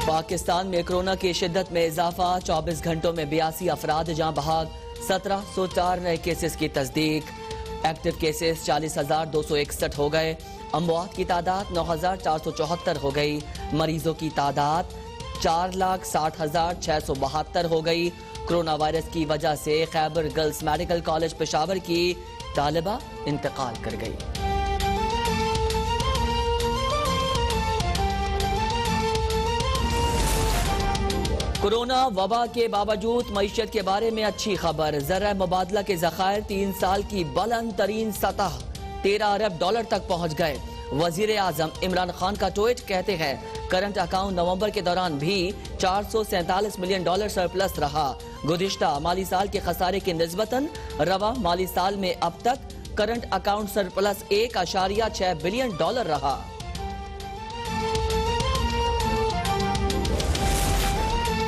پاکستان میں کورونا کی شدت میں اضافہ، 24 گھنٹوں میں 82 افراد جاں بحق، 1704 نئے کیسز کی تصدیق، ایکٹیو کیسز 40,261 ہو گئے، اموات کی تعداد 9,474 ہو گئی، مریضوں کی تعداد 4,60,672 ہو گئی۔ کورونا وائرس کی وجہ سے خیبر گرلز میڈیکل کالج پشاور کی طالبہ انتقال کر گئی۔ کورونا وبا کے باوجود معیشت کے بارے میں اچھی خبر، زرعہ مبادلہ کے ذخائر 3 سال کی بلند ترین سطح $13 ارب تک پہنچ گئے۔ وزیر اعظم عمران خان کا ٹویٹ کہتے ہیں کرنٹ اکاؤنٹ نومبر کے دوران بھی $447 ملین سرپلس رہا۔ گزشتہ مالی سال کے خسارے کی نسبتاً رواں مالی سال میں اب تک کرنٹ اکاؤنٹ سرپلس $1.6 بلین رہا۔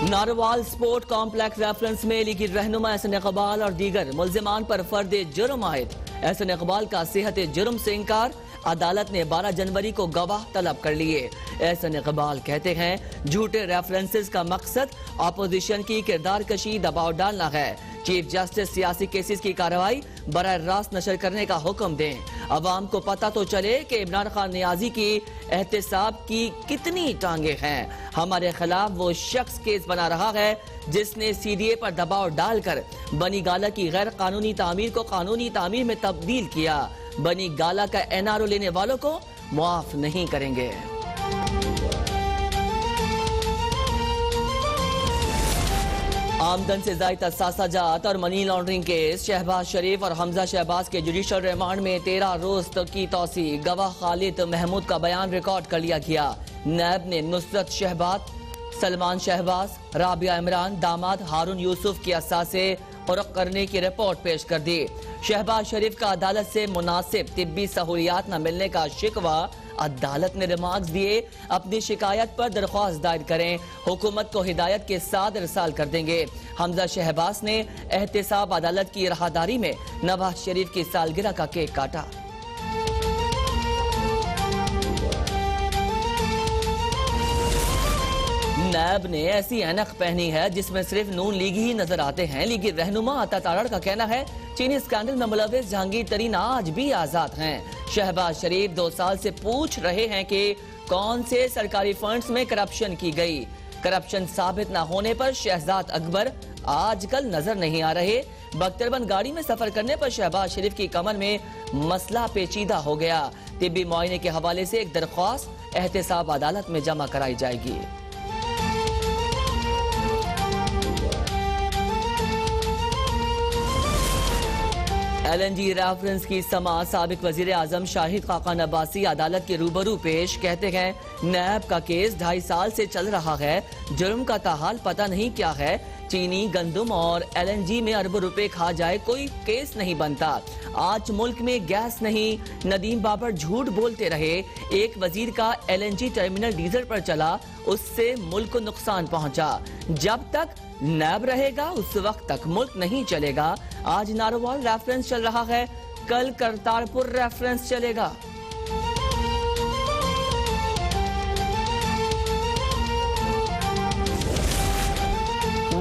ناروال سپورٹ کمپلیکس ریفرنس میں لیگی رہنما احسن اقبال اور دیگر ملزمان پر فرد جرم عائد۔ احسن اقبال کا صحت جرم سے انکار، عدالت نے 12 جنوری کو گواہ طلب کر لیے۔ احسن اقبال کہتے ہیں جھوٹے ریفرنسز کا مقصد اپوزیشن کی کردار کشی دباؤ ڈالنا ہے۔ چیف جسٹس سیاسی کیسز کی کارروائی براہ راست نشر کرنے کا حکم دیں۔ عوام کو پتہ تو چلے کہ عمران خان نیازی کی احتساب کی کتنی ٹانگیں ہیں۔ ہمارے خلاف وہ شخص کیس بنا رہا ہے جس نے CDA پر دباؤ ڈال کر بنی گالہ کی غیر قانونی تعمیر کو قانونی تعمیر میں تبدیل کیا۔ بنی گالہ کا NRO لینے والوں کو معاف نہیں کریں گے۔ آمدن سے زائد اثاثہ جات اور منی لانڈرنگ کیس، شہباز شریف اور حمزہ شہباز کے جوڈیشل ریمانڈ میں 13 روز کی توسیع، گواہ خالد محمود کا بیان ریکارڈ کر لیا گیا۔ نیب نے نصرت شہباز، سلمان شہباز، رابعہ عمران، داماد ہارون یوسف کی اثاثے فروخت کرنے کی رپورٹ پیش کر دی۔ شہباز شریف کا عدالت سے مناسب طبی سہولیات نہ ملنے کا شکوہ، عدالت نے ریمارکس دیے اپنی شکایت پر درخواست دائر کریں، حکومت کو ہدایت کے ساتھ ارسال کر دیں گے۔ حمزہ شہباز نے احتساب عدالت کی راہداری میں نواز شریف کی سالگرہ کا کیک کاٹا۔ نیب نے ایسی اینک پہنی ہے جس میں صرف نون لیگی ہی نظر آتے ہیں۔ لیگی رہنما عطا تارڑ کا کہنا ہے چینی اسکینڈل میں ملوث جہانگیر ترین آج بھی آزاد ہیں۔ شہباز شریف 2 سال سے پوچھ رہے ہیں کہ کون سے سرکاری فنڈز میں کرپشن کی گئی۔ کرپشن ثابت نہ ہونے پر شہزاد اکبر آج کل نظر نہیں آ رہے۔ بختربند گاڑی میں سفر کرنے پر شہباز شریف کی کمر میں مسئلہ پیچیدہ ہو گیا۔ طبی معائنے کے حوالے سے ایک درخواست احتساب عدالت میں جمع کرائی جائے گی۔ LNG ریفرنس کی سماعت، سابق وزیر اعظم شاہد خاقان عباسی عدالت کے روبرو پیش، کہتے ہیں نیب کا کیس 2.5 سال سے چل رہا ہے، جرم کا تاحال پتہ نہیں کیا ہے۔ چینی گندم اور LNG میں اربوں روپے کھا جائے کوئی کیس نہیں بنتا۔ آج ملک میں گیس نہیں، ندیم بابر جھوٹ بولتے رہے۔ ایک وزیر کا LNG ٹرمینل ڈیزل پر چلا، اس سے ملک کو نقصان پہنچا۔ جب تک نیب رہے گا اس وقت تک ملک نہیں چلے گا۔ آج ناروال ریفرنس چل رہا ہے، کل کرتارپور ریفرنس چلے گا۔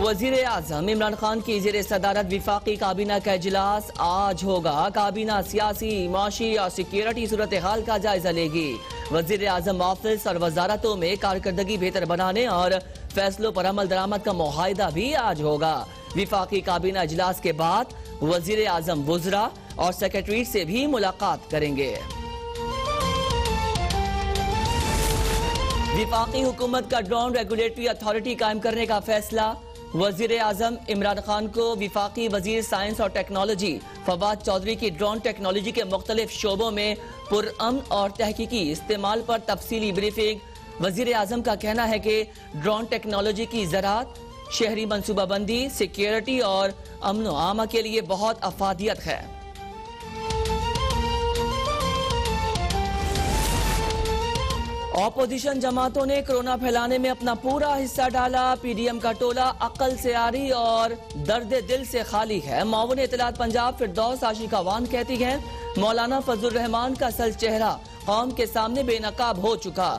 وزیر اعظم عمران خان کی زیر صدارت وفاقی کابینہ کا اجلاس آج ہوگا۔ کابینہ سیاسی، معاشی اور سیکیورٹی صورتحال کا جائزہ لے گی۔ وزیر اعظم آفس اور وزارتوں میں کارکردگی بہتر بنانے اور فیصلوں پر عمل درآمد کا معاہدہ بھی آج ہوگا۔ وفاقی کابینہ اجلاس کے بعد وزیر اعظم وزراء اور سیکریٹریٹ سے بھی ملاقات کریں گے۔ وفاقی حکومت کا ڈرون ریگولیٹری اتھارٹی قائم کرنے کا فیصلہ، وزیر اعظم عمران خان کو وفاقی وزیر سائنس اور ٹیکنالوجی فواد چودھری کی ڈرون ٹیکنالوجی کے مختلف شعبوں میں پرامن اور تحقیقی استعمال پر تفصیلی بریفنگ۔ وزیر اعظم کا کہنا ہے کہ ڈرون ٹیکنالوجی کی زراعت، شہری منصوبہ بندی، سیکیورٹی اور امن و امان کے لیے بہت افادیت ہے۔ اپوزیشن جماعتوں نے کورونا پھیلانے میں اپنا پورا حصہ ڈالا۔ PDM کا ٹولہ عقل سے عاری اور درد دل سے خالی ہے۔ معاون اطلاعات پنجاب فردوس عاشق وان کہتی ہیں مولانا فضل الرحمان کا اصل چہرہ قوم کے سامنے بے نقاب ہو چکا۔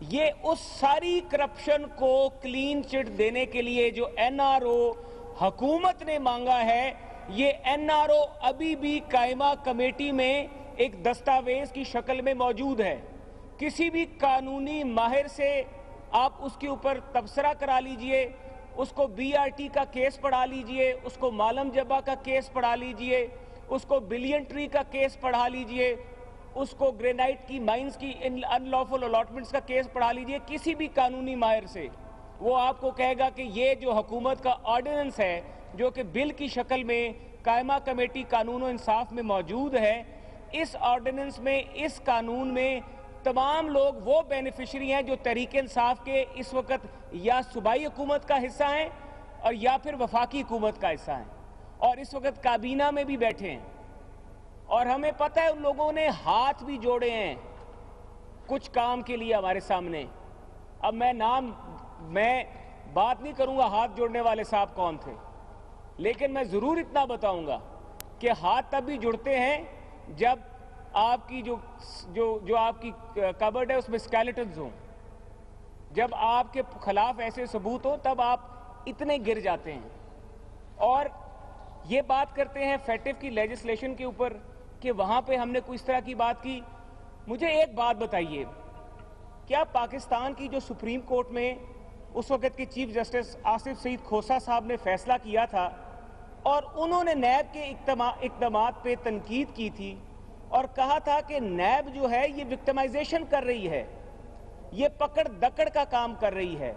یہ اس ساری کرپشن کو کلین چٹ دینے کے لیے جو این آر او حکومت نے مانگا ہے، یہ این آر او ابھی بھی قائمہ کمیٹی میں ایک دستاویز کی شکل میں موجود ہے۔ کسی بھی قانونی ماہر سے آپ اس کے اوپر تبصرہ کرا لیجئے، اس کو بی آر ٹی کا کیس پڑھا لیجئے، اس کو مالم جبہ کا کیس پڑھا لیجئے، اس کو بلین ٹری کا کیس پڑھا لیجئے، اس کو گرینائٹ کی مائنز کی ان لافل الاٹمنٹس کا کیس پڑھا لیجئے، کسی بھی قانونی ماہر سے وہ آپ کو کہے گا کہ یہ جو حکومت کا آرڈیننس ہے جو کہ بل کی شکل میں قائمہ کمیٹی قانون و انصاف میں موجود ہے، اس آرڈیننس میں، اس قانون میں تمام لوگ وہ بینیفیشری ہیں جو تحریک انصاف کے اس وقت یا صوبائی حکومت کا حصہ ہیں اور یا پھر وفاقی حکومت کا حصہ ہیں، اور اس وقت کابینہ میں بھی بیٹھے ہیں، اور ہمیں پتہ ہے ان لوگوں نے ہاتھ بھی جوڑے ہیں کچھ کام کے لیے ہمارے سامنے۔ اب میں بات نہیں کروں گا ہاتھ جوڑنے والے صاحب کون تھے، لیکن میں ضرور اتنا بتاؤں گا کہ ہاتھ تب بھی جڑتے ہیں جب آپ کی جو آپ کی کبرڈ ہے اس میں اسکیلیٹنز ہوں، جب آپ کے خلاف ایسے ثبوت ہوں تب آپ اتنے گر جاتے ہیں۔ اور یہ بات کرتے ہیں فیٹف کی لیجسلیشن کے اوپر کہ وہاں پہ ہم نے کوئی اس طرح کی بات کی۔ مجھے ایک بات بتائیے، کیا پاکستان کی جو سپریم کورٹ میں اس وقت کے چیف جسٹس آصف سعید کھوسہ صاحب نے فیصلہ کیا تھا اور انہوں نے نیب کے اقدامات پہ تنقید کی تھی اور کہا تھا کہ نیب جو ہے یہ وکٹمائزیشن کر رہی ہے، یہ پکڑ دکڑ کا کام کر رہی ہے،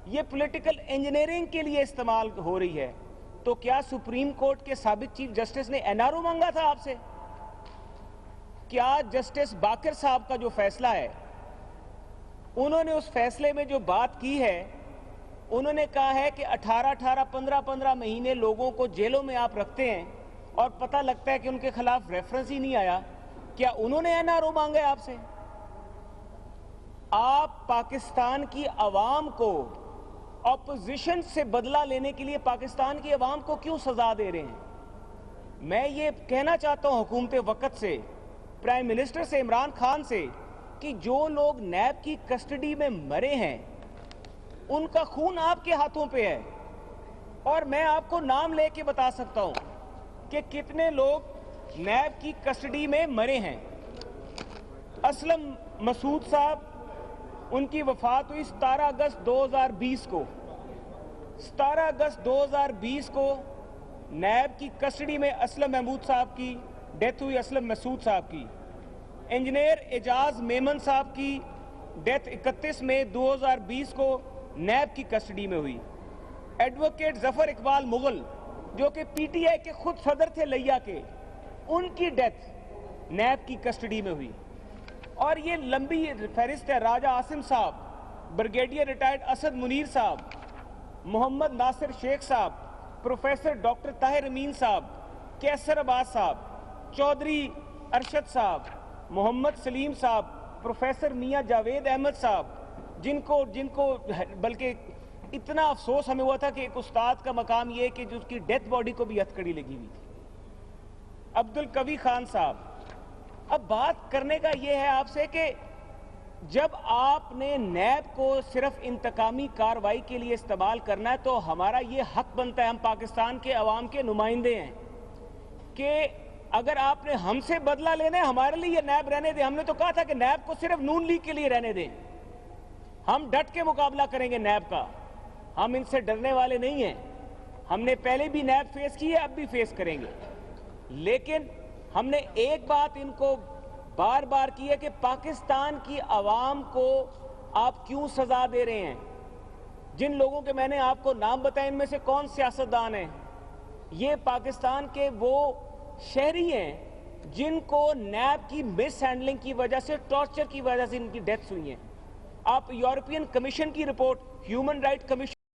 یہ پولیٹیکل انجینئرنگ کے لیے استعمال ہو رہی ہے، تو کیا سپریم کورٹ کے سابق چیف جسٹس نے این آر او مانگا تھا آپ سے؟ کیا جسٹس باقر صاحب کا جو فیصلہ ہے، انہوں نے اس فیصلے میں جو بات کی ہے، انہوں نے کہا ہے کہ 15 مہینے لوگوں کو جیلوں میں آپ رکھتے ہیں اور پتہ لگتا ہے کہ ان کے خلاف ریفرنس ہی نہیں آیا، کیا انہوں نے این آر او مانگا ہے آپ سے؟ آپ پاکستان کی عوام کو اپوزیشن سے بدلہ لینے کے لیے پاکستان کی عوام کو کیوں سزا دے رہے ہیں؟ میں یہ کہنا چاہتا ہوں حکومت وقت سے، پرائم منسٹر سے، عمران خان سے، کہ جو لوگ نیب کی کسٹڈی میں مرے ہیں ان کا خون آپ کے ہاتھوں پہ ہے، اور میں آپ کو نام لے کے بتا سکتا ہوں کہ کتنے لوگ نیب کی کسٹڈی میں مرے ہیں۔ اسلم مسعود صاحب، ان کی وفات ہوئی 17 اگست 2020 کو۔ 17 اگست 2020 کو نیب کی کسٹڈی میں اسلم محمود صاحب کی ڈیتھ ہوئی، اسلم مسعود صاحب کی۔ انجینئر اعجاز میمن صاحب کی ڈیتھ 31 مئی 2020 کو نیب کی کسٹڈی میں ہوئی۔ ایڈوکیٹ ظفر اقبال مغل جو کہ پی ٹی آئی کے خود صدر تھے لیا کے، ان کی ڈیتھ نیب کی کسٹڈی میں ہوئی۔ اور یہ لمبی فہرست ہے، راجہ عاصم صاحب، بریگیڈیئر ریٹائرڈ اسد منیر صاحب، محمد ناصر شیخ صاحب، پروفیسر ڈاکٹر طاہر امین صاحب، کیسر عباس صاحب، چودھری ارشد صاحب، محمد سلیم صاحب، پروفیسر میاں جاوید احمد صاحب، جن کو بلکہ اتنا افسوس ہمیں ہوا تھا کہ ایک استاد کا مقام یہ کہ جو اس کی ڈیتھ باڈی کو بھی ہتھکڑی لگی ہوئی تھی، عبد القوی خان صاحب۔ اب بات کرنے کا یہ ہے آپ سے کہ جب آپ نے نیب کو صرف انتقامی کارروائی کے لیے استعمال کرنا ہے تو ہمارا یہ حق بنتا ہے، ہم پاکستان کے عوام کے نمائندے ہیں، کہ اگر آپ نے ہم سے بدلہ لینا ہے ہمارے لیے یہ نیب رہنے دیں۔ ہم نے تو کہا تھا کہ نیب کو صرف نون لیگ کے لیے رہنے دیں، ہم ڈٹ کے مقابلہ کریں گے نیب کا، ہم ان سے ڈرنے والے نہیں ہیں، ہم نے پہلے بھی نیب فیس کی ہے، اب بھی فیس کریں گے۔ لیکن ہم نے ایک بات ان کو بار بار کی ہے کہ پاکستان کی عوام کو آپ کیوں سزا دے رہے ہیں؟ جن لوگوں کے میں نے آپ کو نام بتائے ان میں سے کون سیاستدان ہیں؟ یہ پاکستان کے وہ شہری ہیں جن کو نیب کی مس ہینڈلنگ کی وجہ سے، ٹارچر کی وجہ سے ان کی ڈیتھس ہوئی ہیں۔ آپ یورپین کمیشن کی رپورٹ، ہیومن رائٹ کمیشن